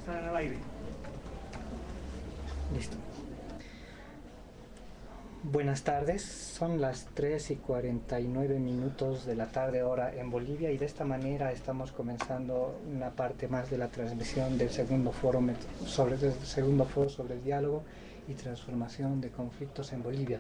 Están al aire. Listo. Buenas tardes, son las 3:49 de la tarde hora en Bolivia y de esta manera estamos comenzando una parte más de la transmisión del segundo foro sobre el diálogo y transformación de conflictos en Bolivia.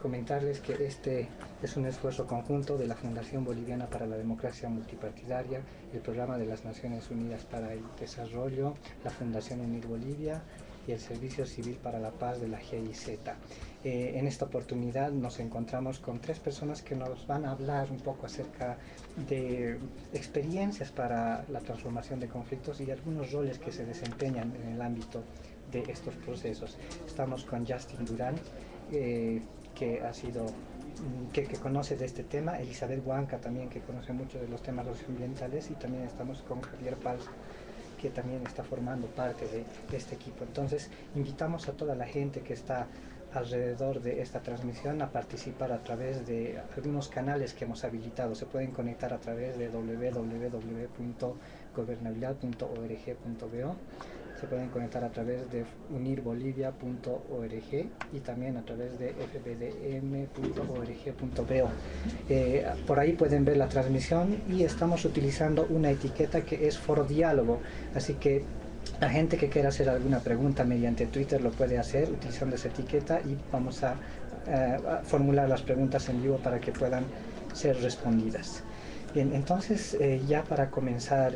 Comentarles que este es un esfuerzo conjunto de la Fundación Boliviana para la Democracia Multipartidaria, el Programa de las Naciones Unidas para el Desarrollo, la Fundación Unir Bolivia y el Servicio Civil para la Paz de la GIZ. En esta oportunidad nos encontramos con tres personas que nos van a hablar un poco acerca de experiencias para la transformación de conflictos y algunos roles que se desempeñan en el ámbito de estos procesos. Estamos con Justin Durán, que conoce de este tema, Elizabeth Huanca también, que conoce mucho de los temas socioambientales, y también estamos con Javier Paz, que también está formando parte de este equipo. Entonces, invitamos a toda la gente que está alrededor de esta transmisión a participar a través de algunos canales que hemos habilitado. Se pueden conectar a través de www.gobernabilidad.org.bo, se pueden conectar a través de unirbolivia.org y también a través de fbdm.org.bo. Por ahí pueden ver la transmisión y estamos utilizando una etiqueta que es Foro Diálogo, así que la gente que quiera hacer alguna pregunta mediante Twitter lo puede hacer utilizando esa etiqueta y vamos a formular las preguntas en vivo para que puedan ser respondidas. Bien, entonces ya para comenzar,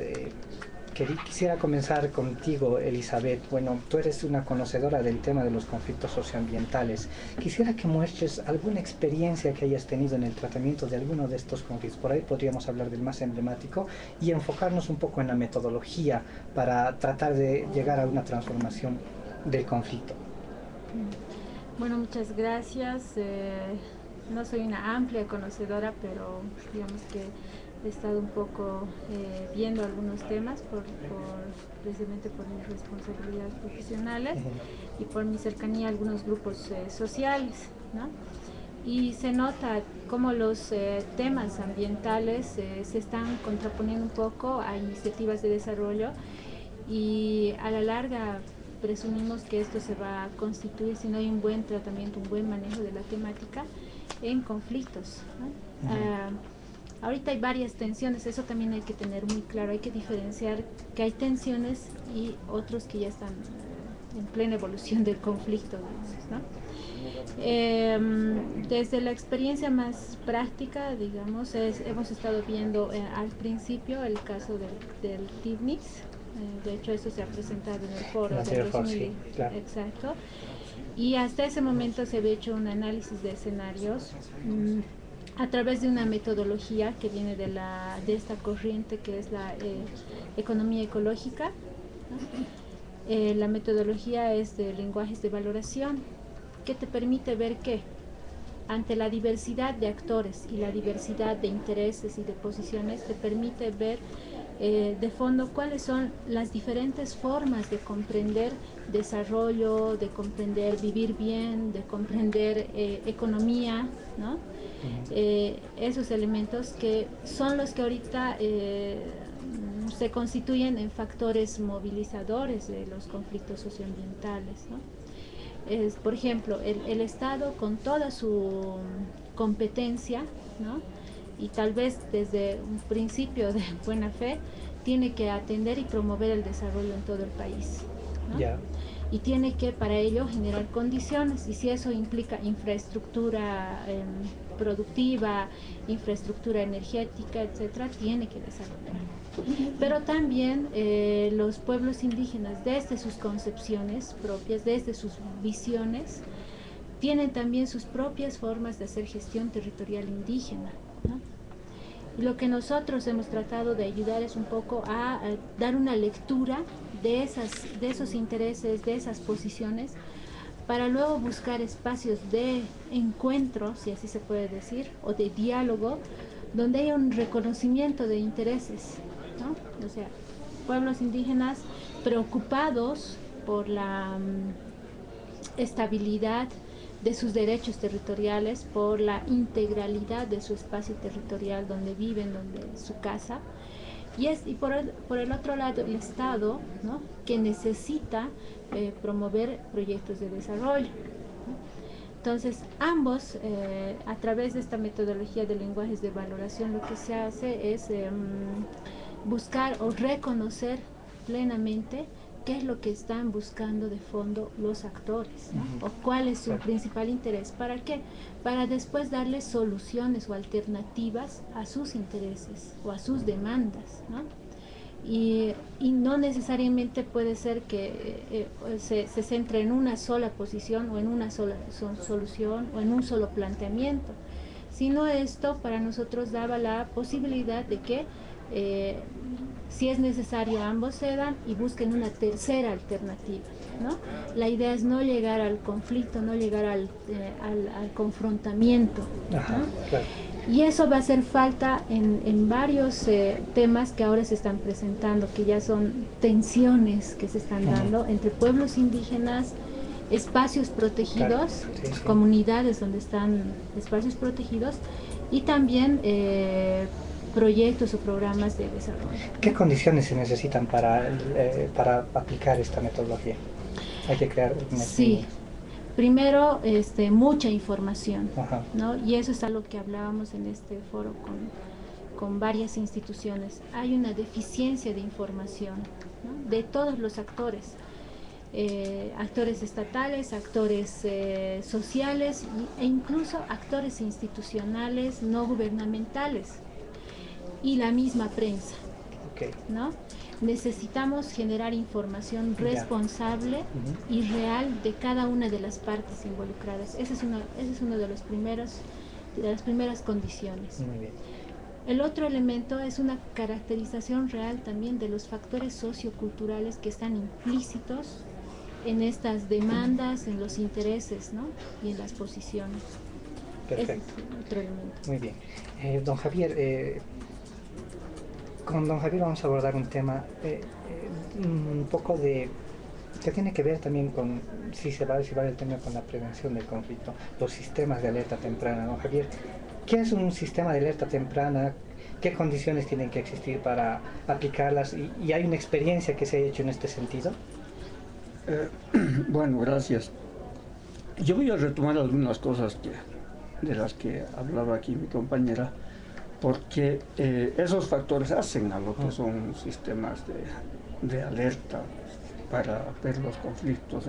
quisiera comenzar contigo, Elizabeth. Bueno, tú eres una conocedora del tema de los conflictos socioambientales. Quisiera que muestres alguna experiencia que hayas tenido en el tratamiento de alguno de estos conflictos. Por ahí podríamos hablar del más emblemático y enfocarnos un poco en la metodología para tratar de llegar a una transformación del conflicto. Bueno, muchas gracias. No soy una amplia conocedora, pero digamos que he estado un poco viendo algunos temas precisamente por mis responsabilidades profesionales y por mi cercanía a algunos grupos sociales, ¿no? Y se nota cómo los temas ambientales se están contraponiendo un poco a iniciativas de desarrollo, y a la larga presumimos que esto se va a constituir, si no hay un buen tratamiento, un buen manejo de la temática, en conflictos, ¿no? Ahorita hay varias tensiones, eso también hay que tener muy claro, hay que diferenciar que hay tensiones y otros que ya están en plena evolución del conflicto, ¿no? Desde la experiencia más práctica, digamos, hemos estado viendo al principio el caso del TIBNIX. De hecho, eso se ha presentado en el foro del 2000, sí, claro. Exacto. Y hasta ese momento se había hecho un análisis de escenarios a través de una metodología que viene de esta corriente que es la economía ecológica, ¿no? La metodología es de lenguajes de valoración, que te permite ver que ante la diversidad de actores y la diversidad de intereses y de posiciones, te permite ver de fondo cuáles son las diferentes formas de comprender desarrollo, de comprender vivir bien, de comprender economía, ¿no? Esos elementos que son los que ahorita se constituyen en factores movilizadores de los conflictos socioambientales, ¿no? Por ejemplo, el Estado con toda su competencia, ¿no? Y tal vez desde un principio de buena fe, tiene que atender y promover el desarrollo en todo el país, ¿no? Yeah. Y tiene que para ello generar condiciones, y si eso implica infraestructura productiva, infraestructura energética, etcétera, tiene que desarrollar. Pero también los pueblos indígenas, desde sus concepciones propias, desde sus visiones, tienen también sus propias formas de hacer gestión territorial indígena, ¿no? Y lo que nosotros hemos tratado de ayudar es un poco a dar una lectura de esos intereses, de esas posiciones, para luego buscar espacios de encuentro, si así se puede decir, o de diálogo, donde haya un reconocimiento de intereses, ¿no? O sea, pueblos indígenas preocupados por la estabilidad de sus derechos territoriales, por la integralidad de su espacio territorial donde viven, donde es su casa, Y por el otro lado, el Estado, ¿no?, que necesita promover proyectos de desarrollo. Entonces, ambos, a través de esta metodología de lenguajes de valoración, lo que se hace es buscar o reconocer plenamente qué es lo que están buscando de fondo los actores, ¿no? O cuál es su principal interés. ¿Para qué? Para después darles soluciones o alternativas a sus intereses o a sus demandas, ¿no? Y no necesariamente puede ser que se centre en una sola posición o en una sola solución o en un solo planteamiento, sino esto para nosotros daba la posibilidad de que si es necesario ambos cedan y busquen una tercera alternativa, ¿no? La idea es no llegar al conflicto, no llegar al confrontamiento, ¿no? Ajá, claro. Y eso va a hacer falta en varios temas que ahora se están presentando, que ya son tensiones que se están dando entre pueblos indígenas, espacios protegidos, claro, sí, sí, comunidades donde están espacios protegidos, y también proyectos o programas de desarrollo. ¿Qué condiciones se necesitan para aplicar esta metodología? Hay que crear sí. Primero, mucha información, ¿no? Y eso es algo que hablábamos en este foro con varias instituciones. Hay una deficiencia de información, ¿no?, de todos los actores, actores estatales, actores sociales e incluso actores institucionales no gubernamentales y la misma prensa, ¿no? Necesitamos generar información responsable y real de cada una de las partes involucradas. Ese es uno de las primeras condiciones. Muy bien. El otro elemento es una caracterización real también de los factores socioculturales que están implícitos en estas demandas, en los intereses, ¿no?, y en las posiciones. Perfecto. Ese es otro elemento. Muy bien. Don Javier, con don Javier vamos a abordar un tema un poco que tiene que ver también con, si vale el tema, con la prevención del conflicto, los sistemas de alerta temprana. Don Javier, ¿qué es un sistema de alerta temprana? ¿Qué condiciones tienen que existir para aplicarlas? ¿Y hay una experiencia que se ha hecho en este sentido? Bueno, gracias. Yo voy a retomar algunas cosas de las que hablaba aquí mi compañera, porque esos factores hacen a lo que son sistemas de alerta para ver los conflictos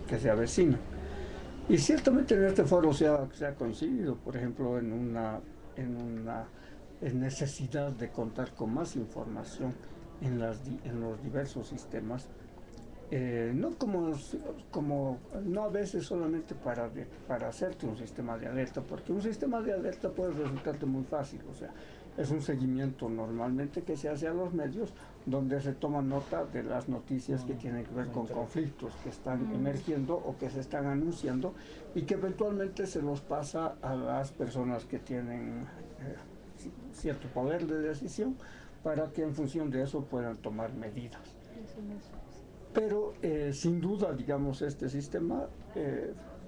que se avecinan. Y ciertamente en este foro se ha coincidido, por ejemplo, en necesidad de contar con más información en los diversos sistemas, no no a veces solamente para hacerte un sistema de alerta, porque un sistema de alerta puede resultarte muy fácil, o sea, es un seguimiento normalmente que se hace a los medios, donde se toma nota de las noticias que tienen que ver con conflictos que están emergiendo o que se están anunciando, y que eventualmente se los pasa a las personas que tienen cierto poder de decisión, para que en función de eso puedan tomar medidas. Pero sin duda, digamos, este sistema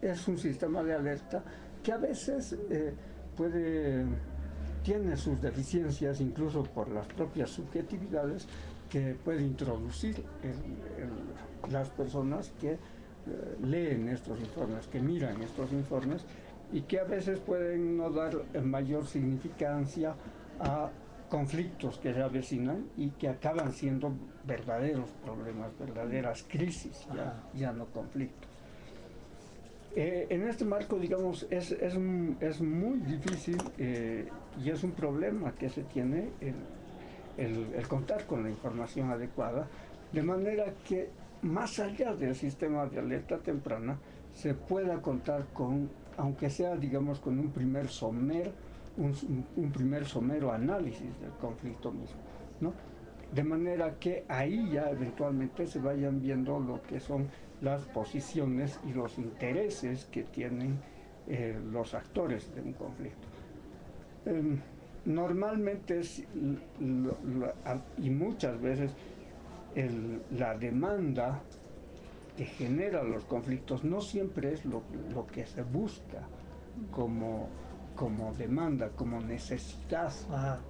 es un sistema de alerta que a veces tiene sus deficiencias, incluso por las propias subjetividades que puede introducir las personas que leen estos informes, que miran estos informes, y que a veces pueden no dar mayor significancia a conflictos que se avecinan y que acaban siendo verdaderos problemas, verdaderas crisis, ya no conflictos. En este marco, digamos, es muy difícil y es un problema que se tiene el contar con la información adecuada, de manera que más allá del sistema de alerta temprana se pueda contar con, aunque sea, digamos, con un primer somero análisis del conflicto mismo, ¿no? De manera que ahí ya eventualmente se vayan viendo lo que son las posiciones y los intereses que tienen los actores de un conflicto. Normalmente y muchas veces la demanda que genera los conflictos no siempre es lo que se busca como demanda, como necesidad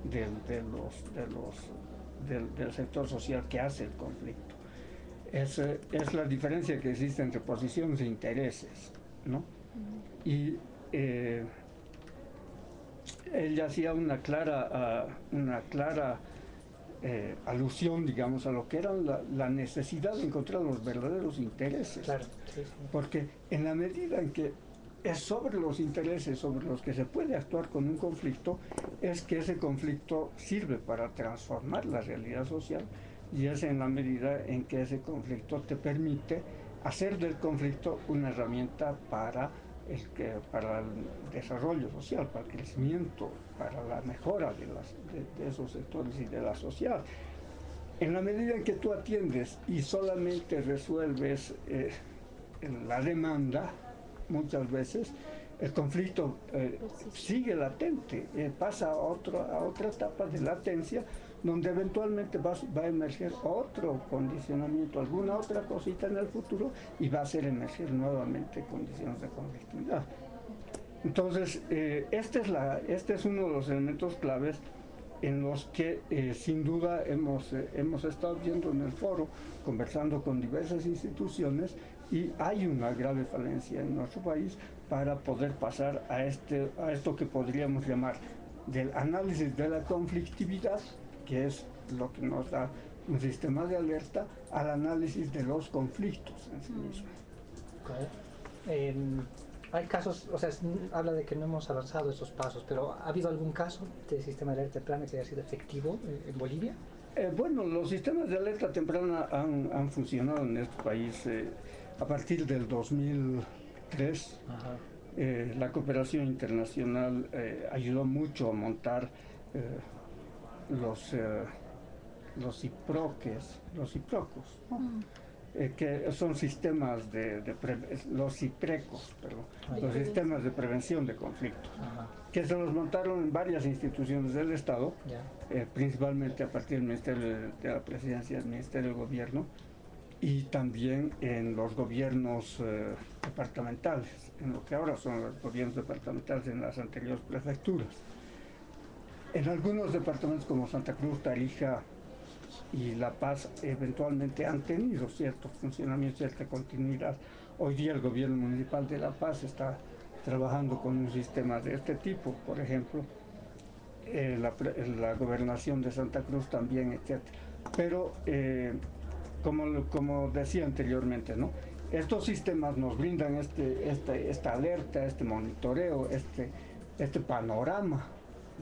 de del sector social que hace el conflicto. Es la diferencia que existe entre posiciones e intereses, ¿no? Y ella hacía una clara alusión, digamos, a lo que era la necesidad de encontrar los verdaderos intereses. Claro, sí, sí. Porque en la medida en que es sobre los intereses sobre los que se puede actuar con un conflicto, es que ese conflicto sirve para transformar la realidad social, y es en la medida en que ese conflicto te permite hacer del conflicto una herramienta para el desarrollo social, para el crecimiento, para la mejora de esos sectores y de la sociedad. En la medida en que tú atiendes y solamente resuelves la demanda, muchas veces el conflicto sigue latente, pasa a otra etapa de latencia, donde eventualmente va a emerger otro condicionamiento, alguna otra cosita en el futuro, y va a hacer emerger nuevamente condiciones de conflictividad. Entonces, este es uno de los elementos claves en los que sin duda hemos estado viendo en el foro, conversando con diversas instituciones, y hay una grave falencia en nuestro país para poder pasar a esto que podríamos llamar del análisis de la conflictividad, que es lo que nos da un sistema de alerta, al análisis de los conflictos en sí mismos. Hay casos, o sea, habla de que no hemos avanzado esos pasos, pero ¿ha habido algún caso de sistema de alerta temprana que haya sido efectivo en Bolivia? Bueno, los sistemas de alerta temprana han funcionado en este país a partir del 2003. La cooperación internacional ayudó mucho a montar los CIPROCOS, ¿no? Que son sistemas los CIPRECOS, los sistemas de prevención de conflictos, que se los montaron en varias instituciones del Estado, principalmente a partir del Ministerio de la Presidencia, del Ministerio del Gobierno, y también en los gobiernos departamentales, en lo que ahora son los gobiernos departamentales en las anteriores prefecturas. En algunos departamentos como Santa Cruz, Tarija y La Paz eventualmente han tenido cierto funcionamiento, cierta continuidad. Hoy día el gobierno municipal de La Paz está trabajando con un sistema de este tipo, por ejemplo, la gobernación de Santa Cruz también, etc. Pero, como decía anteriormente, ¿no? Estos sistemas nos brindan esta alerta, este monitoreo, este panorama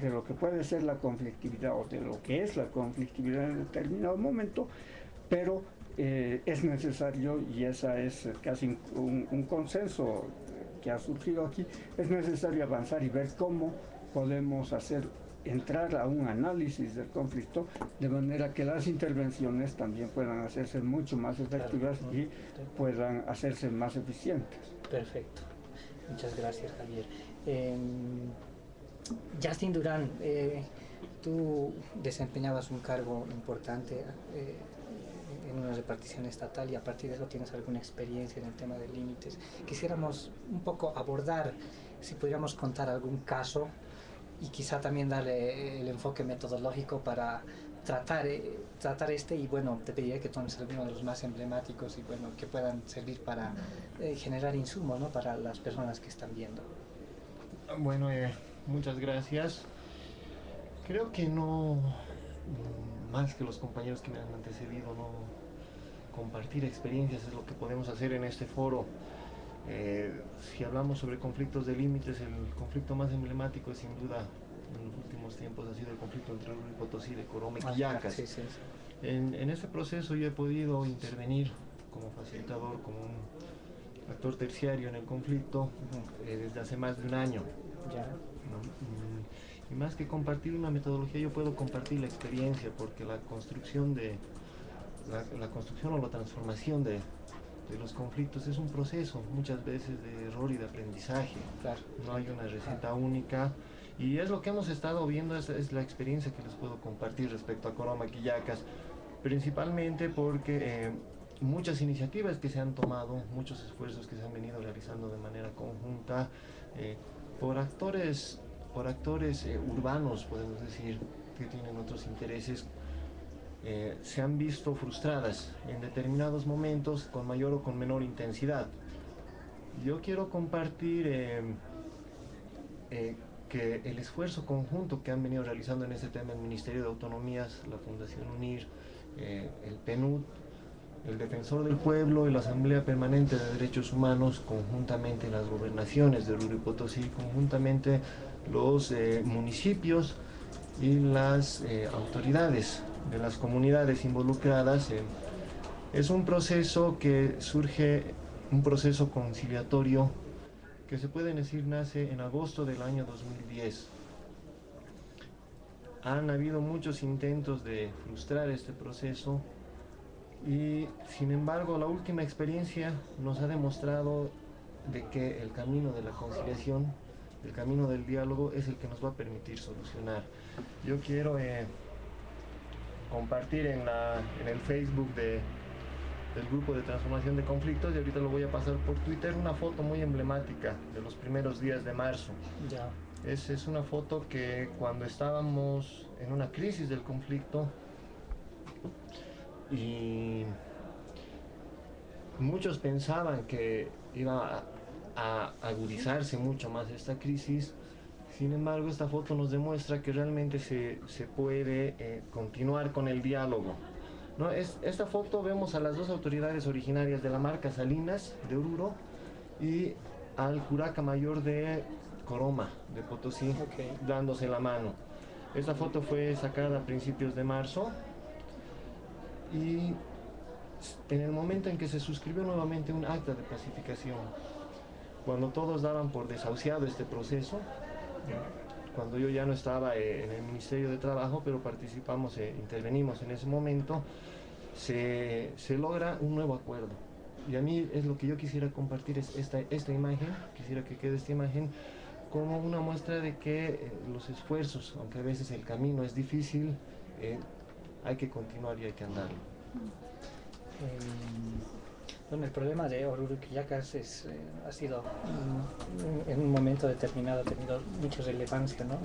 de lo que puede ser la conflictividad o de lo que es la conflictividad en determinado momento, pero es necesario, y esa es casi un consenso que ha surgido aquí, es necesario avanzar y ver cómo podemos entrar a un análisis del conflicto, de manera que las intervenciones también puedan hacerse mucho más efectivas y puedan hacerse más eficientes. Perfecto. Muchas gracias, Javier. Justin Durán, tú desempeñabas un cargo importante en una repartición estatal, y a partir de eso tienes alguna experiencia en el tema de límites. Quisiéramos un poco abordar, si pudiéramos contar algún caso, y quizá también darle el enfoque metodológico para tratar y bueno, te pediría que tomes algunos de los más emblemáticos y bueno, que puedan servir para generar insumos, ¿no?, para las personas que están viendo. Bueno, muchas gracias. Creo que no, más que los compañeros que me han antecedido, no compartir experiencias es lo que podemos hacer en este foro. Si hablamos sobre conflictos de límites, el conflicto más emblemático es sin duda en los últimos tiempos ha sido el conflicto entre Oruro y Potosí, de Corome y Quillacas. Sí. En ese proceso yo he podido intervenir como facilitador, como un actor terciario en el conflicto desde hace más de un año. Y más que compartir una metodología, yo puedo compartir la experiencia, porque la construcción la construcción o la transformación de los conflictos es un proceso muchas veces de error y de aprendizaje. Claro. No hay una receta única, y es lo que hemos estado viendo, es la experiencia que les puedo compartir respecto a Corome, Quillacas, principalmente porque muchas iniciativas que se han tomado, muchos esfuerzos que se han venido realizando de manera conjunta por actores urbanos, podemos decir, que tienen otros intereses, se han visto frustradas en determinados momentos con mayor o con menor intensidad. Yo quiero compartir que el esfuerzo conjunto que han venido realizando en este tema el Ministerio de Autonomías, la Fundación UNIR, el PNUD, el Defensor del Pueblo y la Asamblea Permanente de Derechos Humanos, conjuntamente las gobernaciones de Oruro y Potosí, conjuntamente los municipios y las autoridades de las comunidades involucradas, es un proceso que surge, un proceso conciliatorio que se puede decir nace en agosto del año 2010. Han habido muchos intentos de frustrar este proceso y sin embargo la última experiencia nos ha demostrado de que el camino de la conciliación, el camino del diálogo es el que nos va a permitir solucionar. Yo quiero compartir en el Facebook del Grupo de Transformación de Conflictos, y ahorita lo voy a pasar por Twitter, una foto muy emblemática de los primeros días de marzo. Ya. Es una foto que cuando estábamos en una crisis del conflicto y muchos pensaban que iba a agudizarse mucho más esta crisis, sin embargo esta foto nos demuestra que realmente se puede continuar con el diálogo, ¿no? Esta foto vemos a las dos autoridades originarias de la marca Salinas de Oruro y al curaca mayor de Coroma de Potosí, Okay, dándose la mano. Esta foto fue sacada a principios de marzo y en el momento en que se suscribió nuevamente un acta de pacificación, cuando todos daban por desahuciado este proceso, cuando yo ya no estaba en el Ministerio de Trabajo, pero participamos, intervenimos en ese momento, se logra un nuevo acuerdo. Y a mí es lo que yo quisiera compartir, es esta imagen, quisiera que quede esta imagen como una muestra de que los esfuerzos, aunque a veces el camino es difícil, hay que continuar y hay que andarlo. Bueno, el problema de Oruro y Quillacas ha sido, en un momento determinado, ha tenido mucha relevancia, ¿no?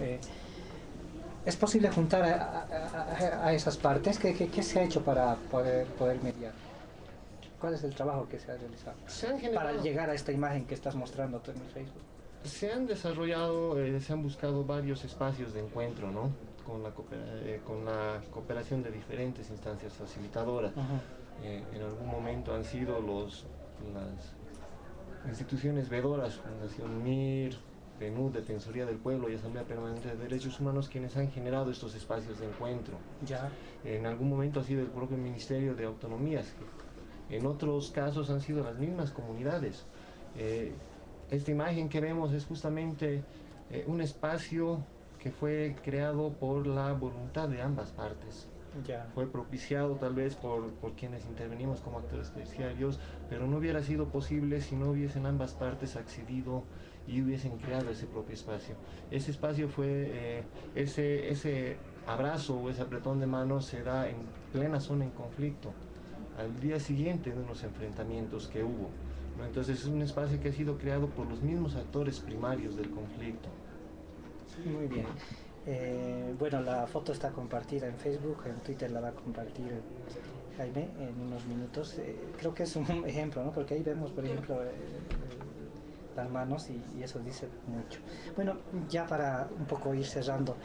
¿Es posible juntar a esas partes? ¿Qué se ha hecho para poder mediar? ¿Cuál es el trabajo que se ha realizado para llegar a esta imagen que estás mostrando tú en el Facebook? Se han desarrollado, se han buscado varios espacios de encuentro, ¿no? Con la cooperación de diferentes instancias facilitadoras. En algún momento han sido las instituciones vedoras, Fundación MIR, PNUD, Defensoría del Pueblo y Asamblea Permanente de Derechos Humanos, quienes han generado estos espacios de encuentro. Ya. En algún momento ha sido el propio Ministerio de Autonomías, en otros casos han sido las mismas comunidades. Esta imagen que vemos es justamente un espacio que fue creado por la voluntad de ambas partes. Ya. Fue propiciado tal vez por quienes intervenimos como actores terciarios, pero no hubiera sido posible si no hubiesen ambas partes accedido y hubiesen creado ese propio espacio. Ese espacio fue, ese abrazo o ese apretón de manos se da en plena zona en conflicto, al día siguiente de unos enfrentamientos que hubo, ¿no? Entonces es un espacio que ha sido creado por los mismos actores primarios del conflicto. Muy bien. Bueno, la foto está compartida en Facebook, en Twitter la va a compartir Jaime en unos minutos. Creo que es un ejemplo, ¿no? Porque ahí vemos, por ejemplo, las manos y eso dice mucho. Bueno, ya para un poco ir cerrando,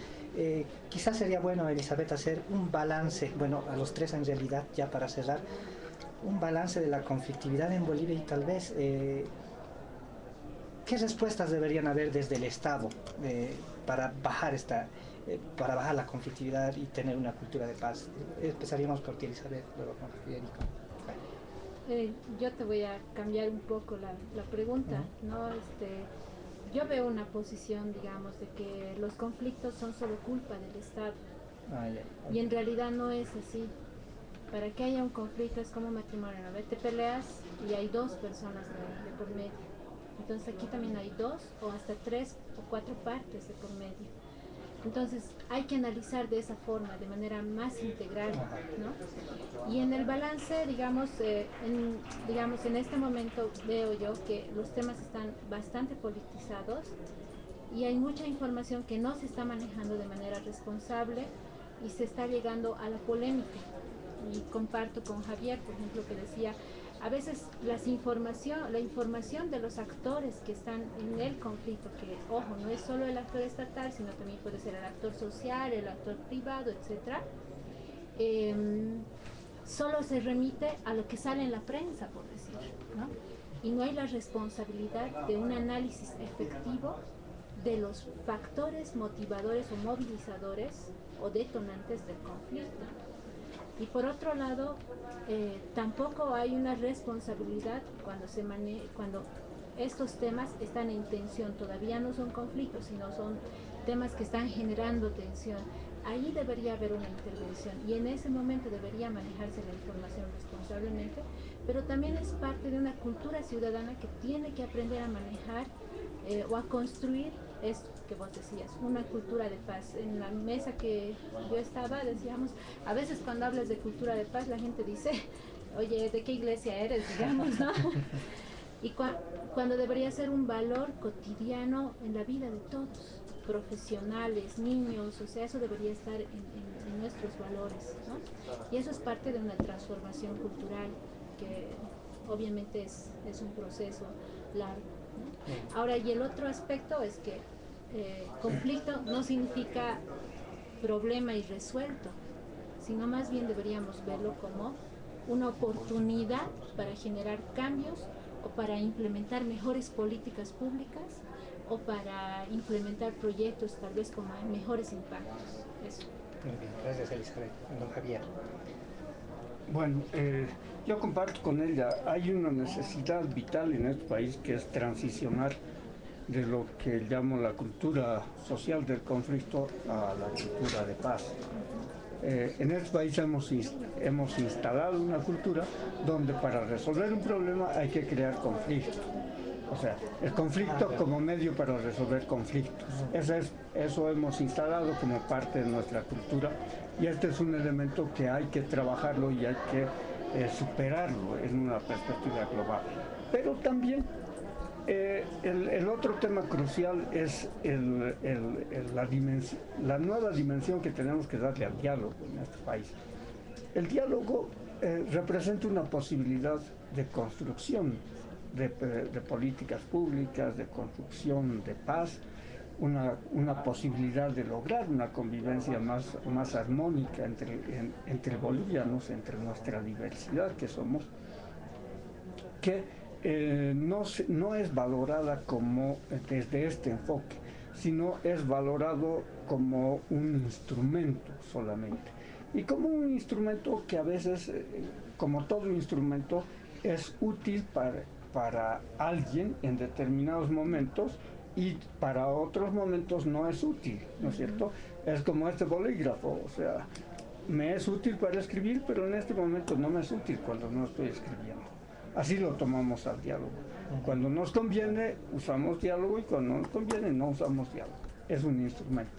quizás sería bueno, Elizabeth, hacer un balance, bueno, a los tres en realidad, ya para cerrar, un balance de la conflictividad en Bolivia y tal vez ¿qué respuestas deberían haber desde el Estado para bajar la conflictividad y tener una cultura de paz? Empezaríamos por ti, Elizabeth, luego con Federico. Yo te voy a cambiar un poco la pregunta, ¿no? Yo veo una posición, digamos, de que los conflictos son solo culpa del Estado. Y en realidad no es así. Para que haya un conflicto es como un matrimonio, ¿no? Te peleas y hay dos personas de por medio. Entonces aquí también hay dos o hasta 3 o 4 partes de por medio. Entonces hay que analizar de esa forma, de manera más integral, ¿no? Y en el balance, digamos, en este momento veo yo que los temas están bastante politizados y hay mucha información que no se está manejando de manera responsable y se está llegando a la polémica. Y comparto con Javier, por ejemplo, que decía, a veces la información de los actores que están en el conflicto, que ojo, no es solo el actor estatal, sino también puede ser el actor social, el actor privado, etc. Solo se remite a lo que sale en la prensa, por decir, ¿no? Y no hay la responsabilidad de un análisis efectivo de los factores motivadores o movilizadores o detonantes del conflicto. Y por otro lado, tampoco hay una responsabilidad cuando estos temas están en tensión, todavía no son conflictos, sino son temas que están generando tensión. Ahí debería haber una intervención y en ese momento debería manejarse la información responsablemente, pero también es parte de una cultura ciudadana que tiene que aprender a manejar o a construir esto que vos decías, una cultura de paz. En la mesa que yo estaba decíamos, a veces cuando hablas de cultura de paz la gente dice, oye, ¿de qué iglesia eres? Digamos, ¿no? Y cuando debería ser un valor cotidiano en la vida de todos, profesionales, niños, o sea, eso debería estar en nuestros valores, ¿no? Y eso es parte de una transformación cultural que obviamente es un proceso largo, ¿no? Ahora, y el otro aspecto es que conflicto no significa problema irresuelto, sino más bien deberíamos verlo como una oportunidad para generar cambios o para implementar mejores políticas públicas o para implementar proyectos tal vez con mejores impactos. Eso. Muy bien, gracias Elizabeth. Don Javier. Bueno, yo comparto con ella, hay una necesidad vital en este país que es transicionar de lo que llamo la cultura social del conflicto a la cultura de paz. En este país hemos instalado una cultura donde para resolver un problema hay que crear conflicto. O sea, el conflicto como medio para resolver conflictos. Eso hemos instalado como parte de nuestra cultura y este es un elemento que hay que trabajarlo y hay que superarlo en una perspectiva global. Pero también el otro tema crucial es la nueva dimensión que tenemos que darle al diálogo en este país. El diálogo representa una posibilidad de construcción de políticas públicas, de construcción de paz, una posibilidad de lograr una convivencia más armónica entre bolivianos, entre nuestra diversidad que somos, que no es valorada como desde este enfoque, sino es valorado como un instrumento solamente. Y como un instrumento que a veces, como todo instrumento, es útil para alguien en determinados momentos y para otros momentos no es útil, ¿no es cierto? Es como este bolígrafo, o sea, me es útil para escribir, pero en este momento no me es útil cuando no estoy escribiendo. Así lo tomamos al diálogo. Cuando nos conviene, usamos diálogo y cuando no nos conviene, no usamos diálogo. Es un instrumento.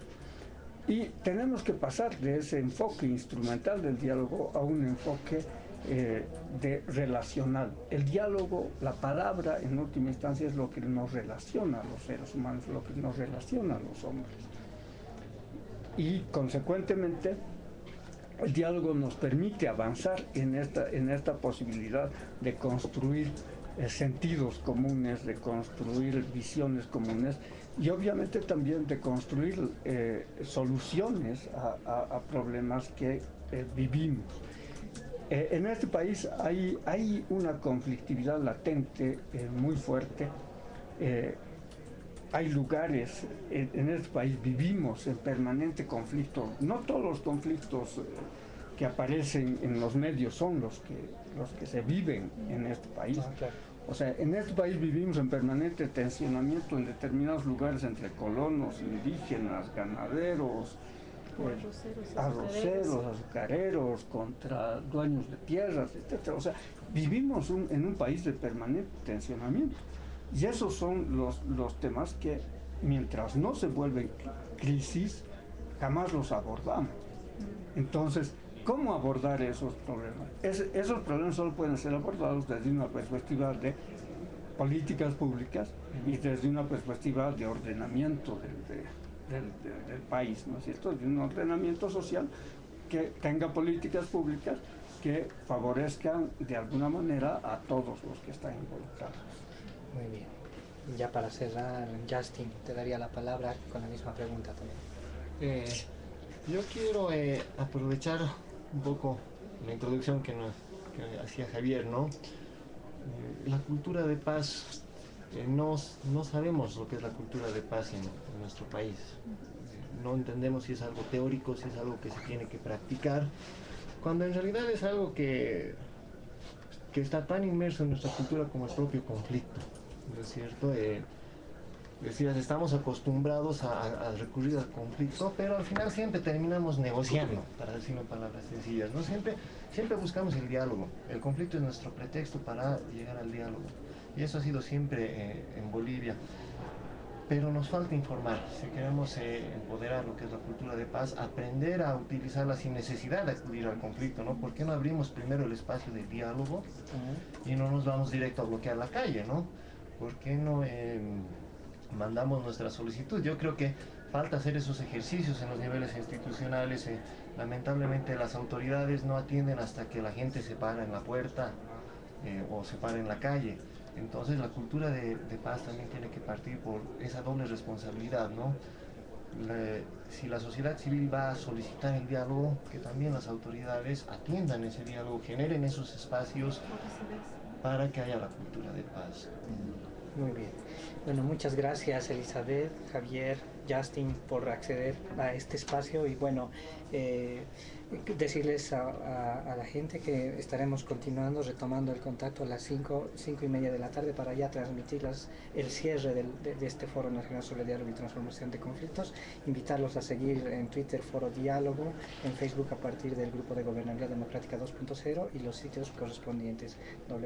Y tenemos que pasar de ese enfoque instrumental del diálogo a un enfoque relacional. El diálogo, la palabra, en última instancia, es lo que nos relaciona a los seres humanos, lo que nos relaciona a los hombres. Y, consecuentemente, el diálogo nos permite avanzar en esta posibilidad de construir sentidos comunes, de construir visiones comunes y obviamente también de construir soluciones a problemas que vivimos. En este país hay una conflictividad latente muy fuerte. Hay lugares, en este país vivimos en permanente conflicto. No todos los conflictos que aparecen en los medios son los que se viven en este país. O sea, en este país vivimos en permanente tensionamiento en determinados lugares entre colonos, indígenas, ganaderos, arroceros, azucareros, contra dueños de tierras, etc. O sea, vivimos en un país de permanente tensionamiento. Y esos son los temas que, mientras no se vuelven crisis, jamás los abordamos. Entonces, ¿cómo abordar esos problemas? Esos problemas solo pueden ser abordados desde una perspectiva de políticas públicas y desde una perspectiva de ordenamiento del país, ¿no es cierto?, de un ordenamiento social que tenga políticas públicas que favorezcan de alguna manera a todos los que están involucrados. Muy bien. Ya para cerrar, Justin, te daría la palabra con la misma pregunta también. Yo quiero aprovechar un poco la introducción que hacía Javier, ¿no? La cultura de paz, no sabemos lo que es la cultura de paz en nuestro país. No entendemos si es algo teórico, si es algo que se tiene que practicar, cuando en realidad es algo que está tan inmerso en nuestra cultura como el propio conflicto, ¿no es cierto? Decías, estamos acostumbrados a recurrir al conflicto, pero al final siempre terminamos negociando, para decirlo en palabras sencillas, ¿no? Siempre buscamos el diálogo. El conflicto es nuestro pretexto para llegar al diálogo. Y eso ha sido siempre en Bolivia. Pero nos falta informar. Si queremos empoderar lo que es la cultura de paz, aprender a utilizarla sin necesidad de acudir al conflicto, ¿no? ¿Por qué no abrimos primero el espacio del diálogo y no nos vamos directo a bloquear la calle, ¿no? ¿Por qué no mandamos nuestra solicitud? Yo creo que falta hacer esos ejercicios en los niveles institucionales. Lamentablemente las autoridades no atienden hasta que la gente se para en la puerta o se para en la calle. Entonces la cultura de paz también tiene que partir por esa doble responsabilidad, ¿no? Si la sociedad civil va a solicitar el diálogo, que también las autoridades atiendan ese diálogo, generen esos espacios para que haya la cultura de paz. Muy bien. Bueno, muchas gracias Elizabeth, Javier, Justin por acceder a este espacio y bueno, decirles a la gente que estaremos continuando, retomando el contacto a las 5:30 de la tarde para ya transmitir el cierre de este Foro Nacional sobre Diálogo y Transformación de Conflictos. Invitarlos a seguir en Twitter Foro Diálogo, en Facebook a partir del grupo de Gobernabilidad Democrática 2.0 y los sitios correspondientes.